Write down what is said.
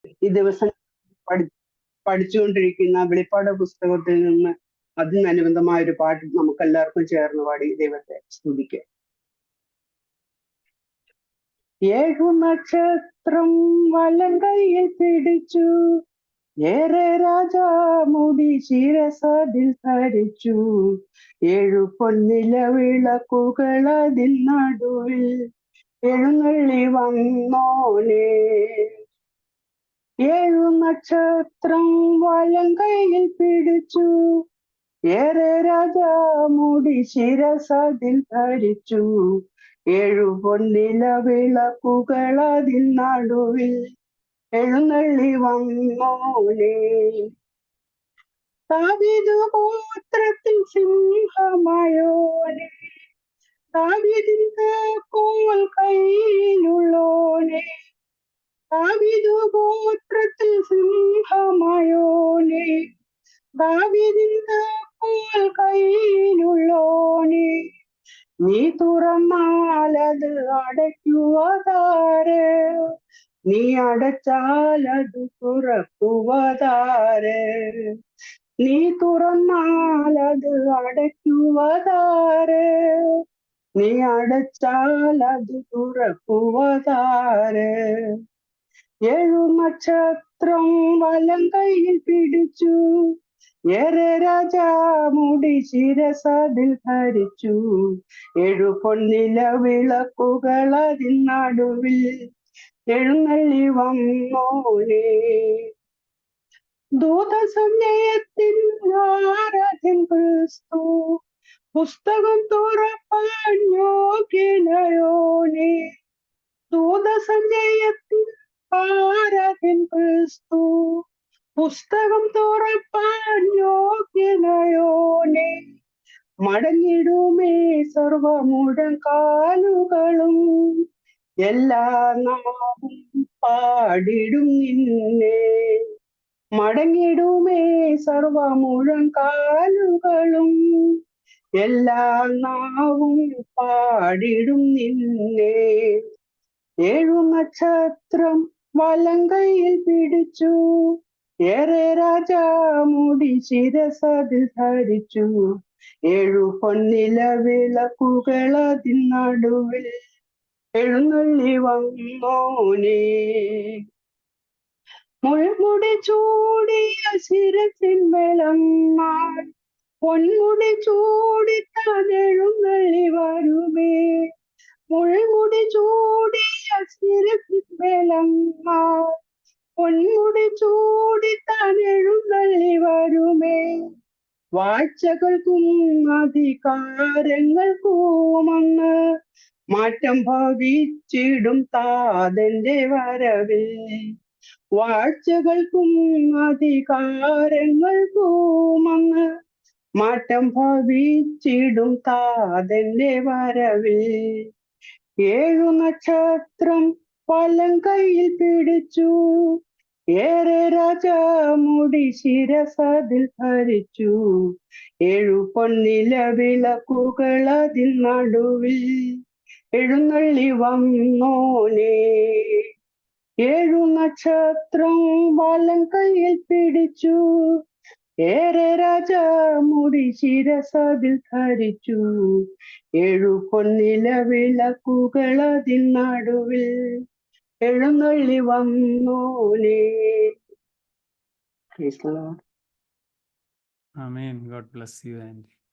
ഈ ദിവസം പഠിച്ചുകൊണ്ടിരിക്കുന്ന വെളിപ്പാട് പുസ്തകത്തിൽ നിന്ന് അതിനനുബന്ധമായ ഒരു പാട്ട് നമുക്ക് എല്ലാവർക്കും ചേർന്ന് പാടി ദൈവത്തെ സ്തുതിക്കാം. ഏഴു നക്ഷത്രം വലം കയ്യിൽ പിടിച്ചു, ഏറെ രാജാമുടി ശിരസതിൽ ധരിച്ചു, ഏഴു പൊന്നില വിളക്കുകൾ അതിൽ നടുവിൽ എഴുന്നള്ളി വന്നോനേ. ഏഴു നക്ഷത്രം വലം കയ്യിൽ പിടിച്ചു, ഏറെ രാജാമുടി ശിരസതിൽ ധരിച്ചു, ഏഴു പൊന്നില വിളക്കുകൾ അതിൽ നടുവിൽ എഴുന്നള്ളി വന്നോനേ. ദാവീദ് ഗോത്രത്തിൽ സിംഹമായോനെ, ദാവീദിന്റെ കോൽ കയ്യിലുള്ളോനെ, ദാവീദ് ഗോത്രത്തിൽ സിംഹമായോനെ, ദാവീദിന്റെ കോൽ കയ്യിലുള്ളോനെ, നീ തുറന്നാലത് അടയ്ക്കുവതാര്, നീ അടച്ചാലത് തുറക്കുവതാര്, നീ തുറന്നാലത് അടയ്ക്കുവതാര്, നീ അടച്ചാലത് തുറക്കുവതാര്. ഏഴു നക്ഷത്രം വലം കയ്യിൽ പിടിച്ചു, ഏറെ രാജാമുടി ശിരസതിൽ ധരിച്ചു, ഏഴു പൊന്നില വിളക്കുകൾ അതിൻ നടുവിൽ എഴുന്നള്ളി വന്നോനേ. ദൂതസമയത്തിൽ ആരാധൻ ക്രിസ്തു, പുസ്തകം തുറപ്പാൻ യോഗ്യനയോനേ. ദൂതസമയത്തിൽ ആരാധൻ ക്രിസ്തു, പുസ്തകം തുറപ്പാൻ യോഗ്യനയോനേ. മടങ്ങിടുമേ സർവമുഴങ്കാലുകളും, എല്ലാ നാവും പാടിടും നിന്നെ. മടങ്ങിടുമേ സർവമുഴങ്കാലുകളും, എല്ലാ നാവും പാടിടും നിന്നെ. ഏഴു നക്ഷത്രം വലം കയ്യിൽ പിടിച്ചു, ഏറെ രാജാമുടി ശിരസതിൽ ധരിച്ചു, ഏഴു പൊന്നില വിളക്കുകൾ അതിൻ നടുവിൽ എഴുന്നള്ളി വന്നോനേ. മുൾമുടി ചൂടിയ ശിരസിന്മേലന്നാൾ, പൊന്മുടി ചൂടിത്താനെഴുന്നള്ളി വരുമേ. മുൾമുടി ചൂടിയ ശിരസിന്മേലന്നാൾ, പൊന്മുടി ചൂടിത്താനെഴുന്നള്ളി വരുമേ. വാഴ്ചകൾക്കും അധികാരങ്ങൾക്കുമന്ന് മാറ്റം ഭവിച്ചിടും താതന്റെ വരവിൽ. വാഴ്ചകൾക്കും അധികാരങ്ങൾക്കുമന്ന് മാറ്റം ഭവിച്ചിടും താതന്റെ വരവിൽ. ഏഴു നക്ഷത്രം വലം കയ്യിൽ പിടിച്ചു, ഏറെ രാജാമുടി ശിരസതിൽ ധരിച്ചു, ഏഴു പൊന്നില വിളക്കുകൾ അതിൽ നടുവിൽ എഴുന്നള്ളി വന്നോനേ. ഏഴു നക്ഷത്രം വലം കയ്യിൽ പിടിച്ചു, ഏറെ രാജാമുടി ശിരസതിൽ ധരിച്ചു, ഏഴു പൊന്നില വിളക്കുകൾ അതിൽ നടുവിൽ എഴുന്നള്ളി വന്നോനേ. Amen. God bless you, Andy.